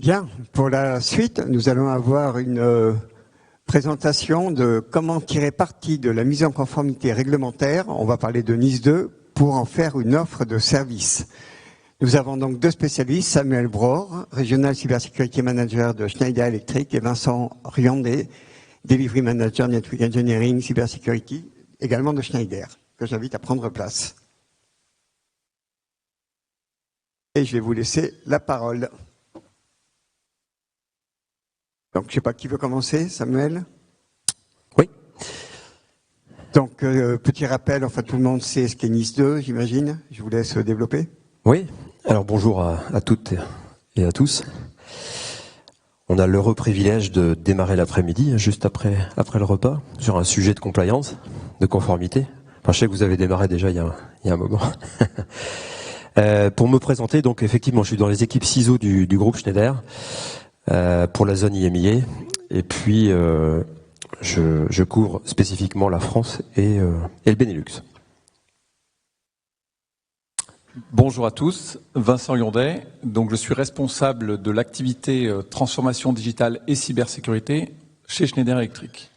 Bien, pour la suite, nous allons avoir une présentation de comment tirer parti de la mise en conformité réglementaire. On va parler de NIS 2 pour en faire une offre de service. Nous avons donc deux spécialistes, Samuel Bror, Regional Cybersecurity Manager de Schneider Electric, et Vincent Riondé, Delivery Manager Network Engineering Cybersecurity, également de Schneider, que j'invite à prendre place. Et je vais vous laisser la parole. Donc, je ne sais pas qui veut commencer, Samuel? Oui. Donc, petit rappel, enfin tout le monde sait ce qu'est NIS 2, j'imagine. Je vous laisse développer. Oui. Alors bonjour à toutes et à tous. On a l'heureux privilège de démarrer l'après-midi, juste après le repas, sur un sujet de compliance, de conformité. Enfin, je sais que vous avez démarré déjà il y a un moment. Pour me présenter, donc effectivement, je suis dans les équipes CISO du groupe Schneider. Pour la zone IMIA, et puis je couvre spécifiquement la France et le Benelux. Bonjour à tous, Vincent Riondé. Donc je suis responsable de l'activité transformation digitale et cybersécurité chez Schneider Electric.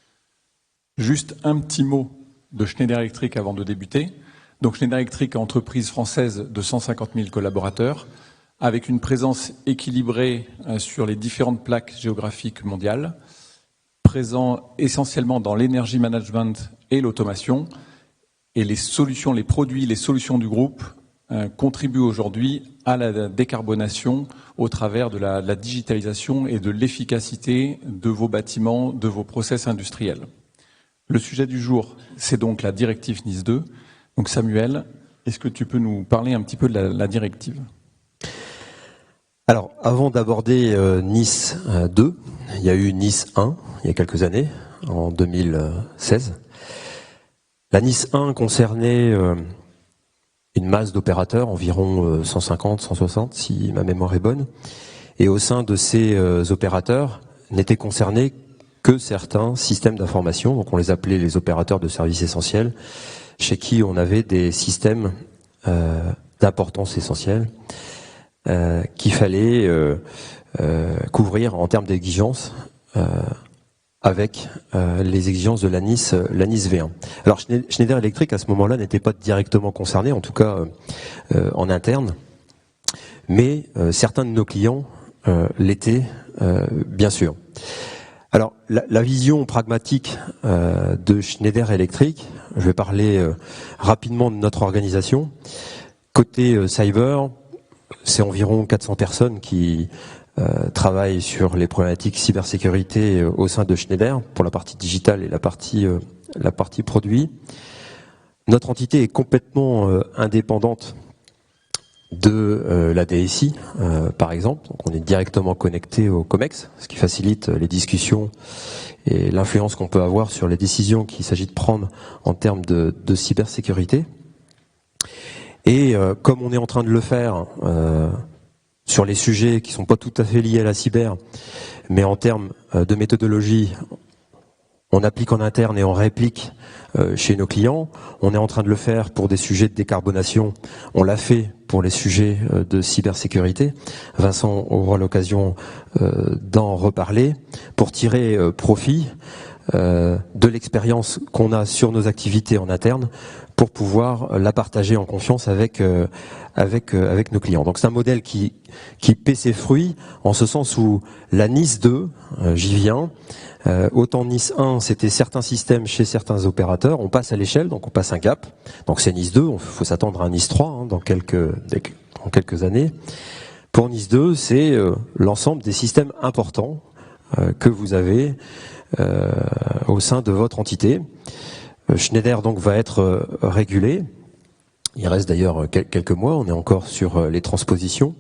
Juste un petit mot de Schneider Electric avant de débuter. Donc Schneider Electric, entreprise française de 150 000 collaborateurs, avec une présence équilibrée sur les différentes plaques géographiques mondiales, présent essentiellement dans l'énergie management et l'automation, et les solutions, les produits, les solutions du groupe contribuent aujourd'hui à la décarbonation au travers de la digitalisation et de l'efficacité de vos bâtiments, de vos process industriels. Le sujet du jour, c'est donc la directive NIS 2. Donc Samuel, est-ce que tu peux nous parler un petit peu de la directive ? Alors, avant d'aborder NIS 2, il y a eu NIS 1, il y a quelques années, en 2016. La NIS 1 concernait une masse d'opérateurs, environ 150, 160, si ma mémoire est bonne. Et au sein de ces opérateurs, n'étaient concernés que certains systèmes d'information, donc on les appelait les opérateurs de services essentiels, chez qui on avait des systèmes d'importance essentielle, qu'il fallait couvrir en termes d'exigences avec les exigences de la NIS V1. Alors Schneider Electric à ce moment-là n'était pas directement concerné, en tout cas en interne, mais certains de nos clients l'étaient bien sûr. Alors la vision pragmatique de Schneider Electric, je vais parler rapidement de notre organisation. Côté cyber, c'est environ 400 personnes qui travaillent sur les problématiques cybersécurité au sein de Schneider pour la partie digitale et la partie produit. Notre entité est complètement indépendante de la DSI, par exemple. Donc on est directement connecté au COMEX, ce qui facilite les discussions et l'influence qu'on peut avoir sur les décisions qu'il s'agit de prendre en termes de cybersécurité. Et comme on est en train de le faire sur les sujets qui sont pas tout à fait liés à la cyber, mais en termes de méthodologie, on applique en interne et on réplique chez nos clients. On est en train de le faire pour des sujets de décarbonation. On l'a fait pour les sujets de cybersécurité. Vincent aura l'occasion d'en reparler pour tirer profit de l'expérience qu'on a sur nos activités en interne pour pouvoir la partager en confiance avec nos clients. Donc c'est un modèle qui paie ses fruits en ce sens où la NIS 2, j'y viens, autant NIS 1 c'était certains systèmes chez certains opérateurs, on passe à l'échelle, donc on passe un cap, donc c'est NIS 2, il faut s'attendre à un NIS 3 dans quelques années. Pour NIS 2, c'est l'ensemble des systèmes importants que vous avez au sein de votre entité. Schneider donc va être régulé. Il reste d'ailleurs quelques mois, on est encore sur les transpositions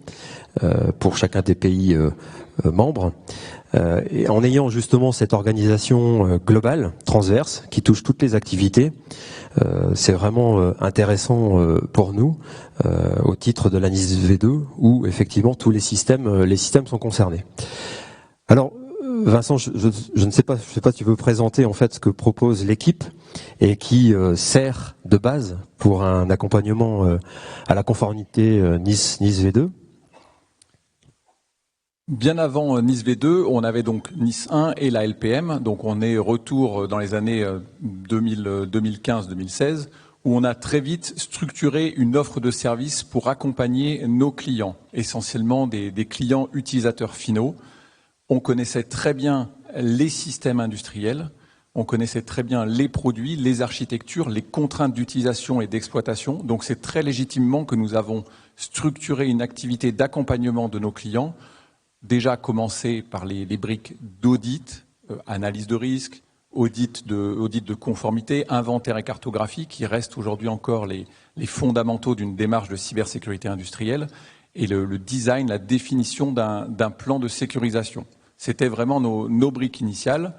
pour chacun des pays membres. Et en ayant justement cette organisation globale, transverse, qui touche toutes les activités, c'est vraiment intéressant pour nous au titre de la NIS V2 où effectivement tous les systèmes sont concernés. Alors Vincent, je ne sais pas, tu veux présenter en fait ce que propose l'équipe et qui sert de base pour un accompagnement à la conformité NIS V2. Bien avant Nice V2, on avait donc Nice 1 et la LPM. Donc on est retour dans les années 2015-2016, où on a très vite structuré une offre de service pour accompagner nos clients, essentiellement des clients utilisateurs finaux. On connaissait très bien les systèmes industriels, on connaissait très bien les produits, les architectures, les contraintes d'utilisation et d'exploitation. Donc c'est très légitimement que nous avons structuré une activité d'accompagnement de nos clients, déjà commencé par les briques d'audit, analyse de risque, audit de conformité, inventaire et cartographie, qui restent aujourd'hui encore les fondamentaux d'une démarche de cybersécurité industrielle, et le design, la définition d'un plan de sécurisation. C'était vraiment nos briques initiales.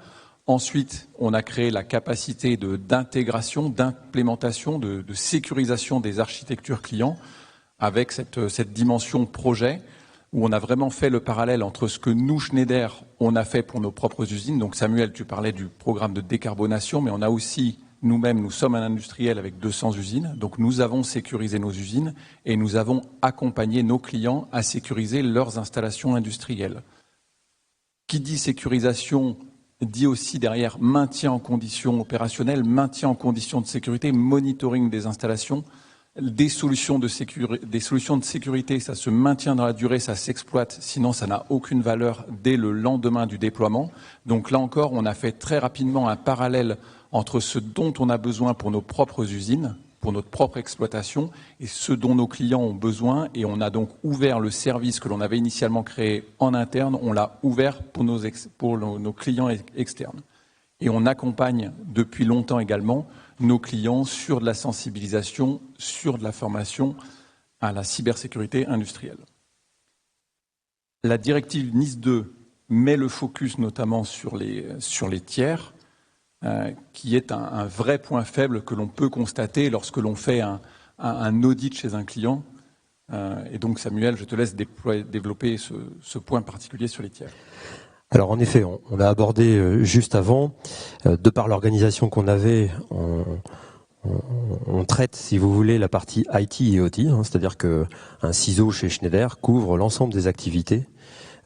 Ensuite, on a créé la capacité d'intégration, d'implémentation, de sécurisation des architectures clients avec cette dimension projet où on a vraiment fait le parallèle entre ce que nous, Schneider, on a fait pour nos propres usines. Donc Samuel, tu parlais du programme de décarbonation, mais on a aussi, nous-mêmes, nous sommes un industriel avec 200 usines. Donc nous avons sécurisé nos usines et nous avons accompagné nos clients à sécuriser leurs installations industrielles. Qui dit sécurisation dit aussi derrière maintien en conditions opérationnelles, maintien en conditions de sécurité, monitoring des installations, des solutions de sécurité, ça se maintient dans la durée, ça s'exploite, sinon ça n'a aucune valeur dès le lendemain du déploiement. Donc là encore, on a fait très rapidement un parallèle entre ce dont on a besoin pour nos propres usines, pour notre propre exploitation, et ce dont nos clients ont besoin, et on a donc ouvert le service que l'on avait initialement créé en interne, on l'a ouvert pour nos clients externes. Et on accompagne depuis longtemps également nos clients sur de la sensibilisation, sur de la formation à la cybersécurité industrielle. La directive Nice 2 met le focus notamment sur les tiers, qui est un vrai point faible que l'on peut constater lorsque l'on fait un audit chez un client. Et donc Samuel, je te laisse développer ce point particulier sur les tiers. Alors en effet, on a abordé juste avant, de par l'organisation qu'on avait, on traite, si vous voulez, la partie IT et OT, c'est-à-dire qu'un CISO chez Schneider couvre l'ensemble des activités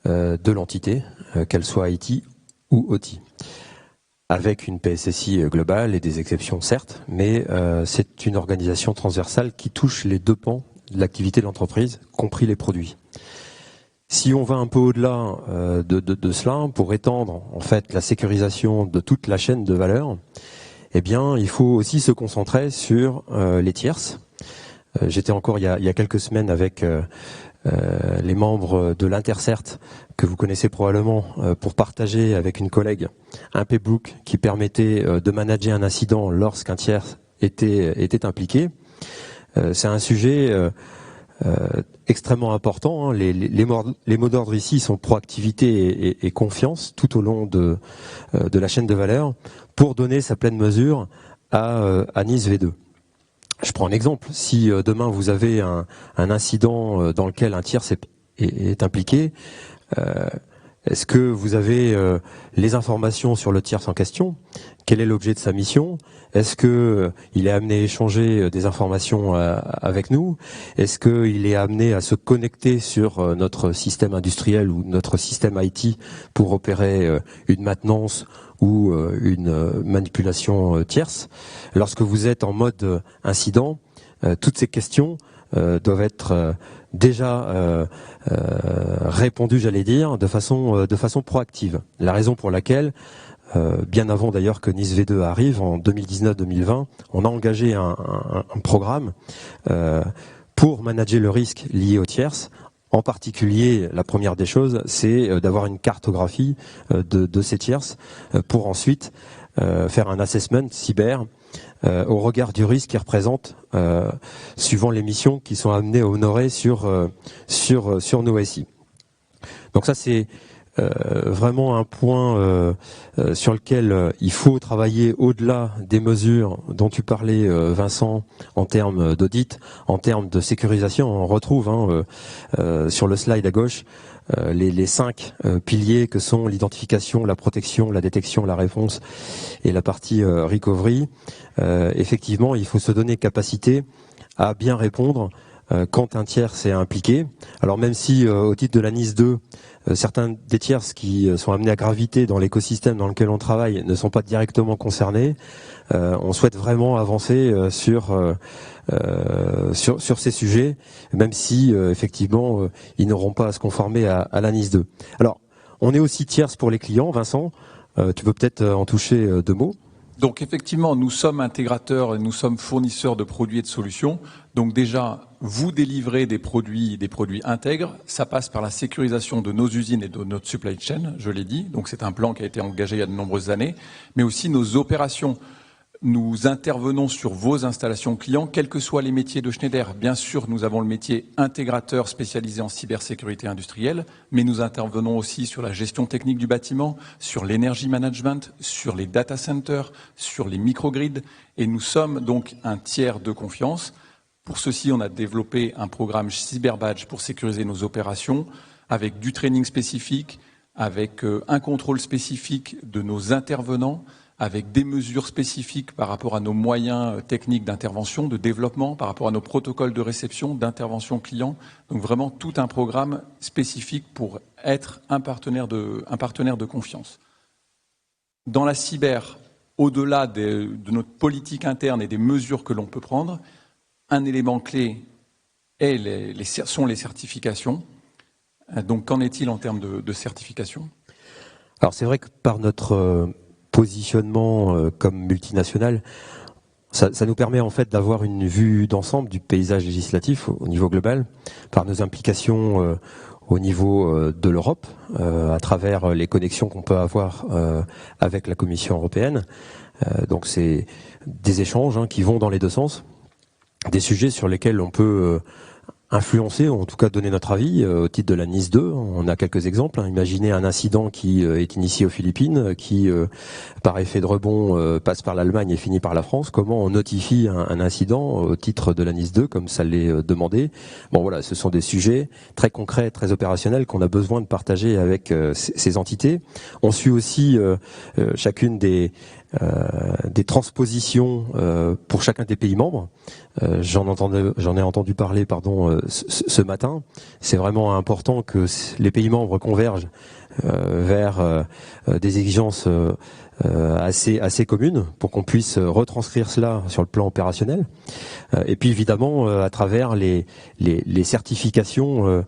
de l'entité, qu'elle soit IT ou OT, avec une PSSI globale et des exceptions certes, mais c'est une organisation transversale qui touche les deux pans de l'activité de l'entreprise, compris les produits. Si on va un peu au-delà de cela, pour étendre en fait la sécurisation de toute la chaîne de valeur, eh bien, il faut aussi se concentrer sur les tierces. J'étais encore il y a quelques semaines avec les membres de l'Intercert, que vous connaissez probablement, pour partager avec une collègue un playbook qui permettait de manager un incident lorsqu'un tiers était impliqué. C'est un sujet extrêmement important. Les mots d'ordre ici sont proactivité et confiance tout au long de la chaîne de valeur pour donner sa pleine mesure à Nice V2. Je prends un exemple. Si demain vous avez un incident dans lequel un tiers est impliqué, est-ce que vous avez les informations sur le tiers en question? Quel est l'objet de sa mission? Est-ce que il est amené à échanger des informations avec nous? Est-ce qu'il est amené à se connecter sur notre système industriel ou notre système IT pour opérer une maintenance ou une manipulation tierce? Lorsque vous êtes en mode incident, toutes ces questions doivent être déjà répondues, j'allais dire, de façon proactive. La raison pour laquelle, bien avant d'ailleurs que Nice V2 arrive, en 2019-2020, on a engagé un programme pour manager le risque lié aux tierces. En particulier, la première des choses, c'est d'avoir une cartographie de ces tierces pour ensuite faire un assessment cyber au regard du risque qu'ils représentent suivant les missions qui sont amenées à honorer sur nos SI. Donc ça, c'est vraiment un point sur lequel il faut travailler au-delà des mesures dont tu parlais, Vincent, en termes d'audit, en termes de sécurisation. On retrouve sur le slide à gauche les 5 piliers que sont l'identification, la protection, la détection, la réponse et la partie recovery. Effectivement, il faut se donner capacité à bien répondre quand un tiers est impliqué. Alors même si au titre de la NIS 2, certains des tierces qui sont amenés à graviter dans l'écosystème dans lequel on travaille ne sont pas directement concernés, on souhaite vraiment avancer sur ces sujets, même si effectivement ils n'auront pas à se conformer à la NIS 2. Alors, on est aussi tierce pour les clients. Vincent, tu peux peut-être en toucher deux mots. Donc effectivement, nous sommes intégrateurs et nous sommes fournisseurs de produits et de solutions. Donc déjà, vous délivrez des produits intègres. Ça passe par la sécurisation de nos usines et de notre supply chain, je l'ai dit. Donc c'est un plan qui a été engagé il y a de nombreuses années. Mais aussi nos opérations. Nous intervenons sur vos installations clients, quels que soient les métiers de Schneider. Bien sûr, nous avons le métier intégrateur spécialisé en cybersécurité industrielle, mais nous intervenons aussi sur la gestion technique du bâtiment, sur l'énergie management, sur les data centers, sur les microgrids. Et nous sommes donc un tiers de confiance. Pour ceci, on a développé un programme CyberBadge pour sécuriser nos opérations, avec du training spécifique, avec un contrôle spécifique de nos intervenants, avec des mesures spécifiques par rapport à nos moyens techniques d'intervention, de développement, par rapport à nos protocoles de réception, d'intervention client. Donc vraiment tout un programme spécifique pour être un partenaire de confiance. Dans la cyber, au-delà de notre politique interne et des mesures que l'on peut prendre, un élément clé sont les certifications. Donc qu'en est-il en termes de certification ? Alors c'est vrai que par notre positionnement comme multinational, ça nous permet en fait d'avoir une vue d'ensemble du paysage législatif au niveau global, par nos implications au niveau de l'Europe, à travers les connexions qu'on peut avoir avec la Commission européenne. Donc c'est des échanges qui vont dans les deux sens, des sujets sur lesquels on peut influencer, ou en tout cas donner notre avis au titre de la NIS 2. On a quelques exemples. Imaginez un incident qui est initié aux Philippines, qui par effet de rebond passe par l'Allemagne et finit par la France. Comment on notifie un incident au titre de la NIS 2 comme ça l'est demandé? Bon voilà, ce sont des sujets très concrets, très opérationnels qu'on a besoin de partager avec ces entités. On suit aussi chacune des transpositions pour chacun des pays membres. J'en ai entendu parler ce matin. C'est vraiment important que les pays membres convergent vers des exigences assez communes pour qu'on puisse retranscrire cela sur le plan opérationnel. Et puis évidemment à travers les certifications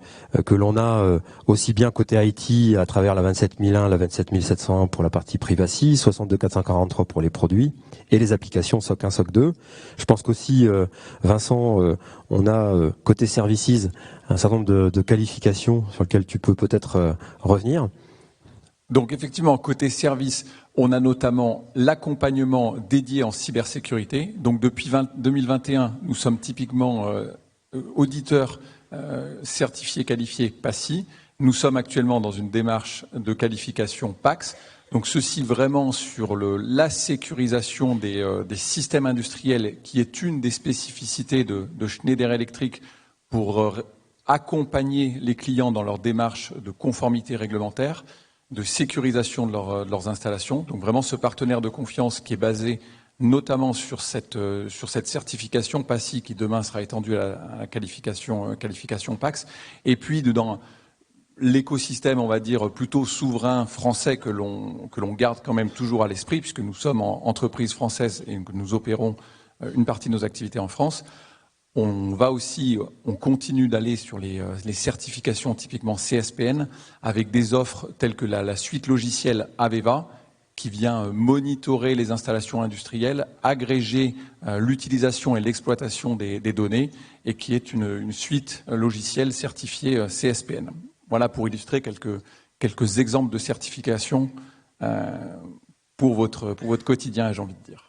que l'on a aussi bien côté IT à travers la 27001, la 27701 pour la partie privacy, 62443 pour les produits et les applications SOC 1, SOC 2. Je pense qu'aussi Vincent, on a côté services un certain nombre de qualifications sur lesquelles tu peux peut-être revenir. Donc effectivement, côté service, on a notamment l'accompagnement dédié en cybersécurité. Donc depuis 2021, nous sommes typiquement auditeurs certifiés, qualifiés PASI. Nous sommes actuellement dans une démarche de qualification PAX. Donc ceci vraiment sur la sécurisation des systèmes industriels, qui est une des spécificités de Schneider Electric pour accompagner les clients dans leur démarche de conformité réglementaire, de sécurisation de leurs installations. Donc vraiment ce partenaire de confiance qui est basé notamment sur cette certification PASI qui demain sera étendue à la qualification PAX. Et puis dans l'écosystème, on va dire, plutôt souverain français que l'on garde quand même toujours à l'esprit, puisque nous sommes en entreprise française et que nous opérons une partie de nos activités en France. On continue d'aller sur les certifications typiquement CSPN avec des offres telles que la suite logicielle Aveva qui vient monitorer les installations industrielles, agréger l'utilisation et l'exploitation des données et qui est une suite logicielle certifiée CSPN. Voilà pour illustrer quelques exemples de certification pour votre quotidien, j'ai envie de dire.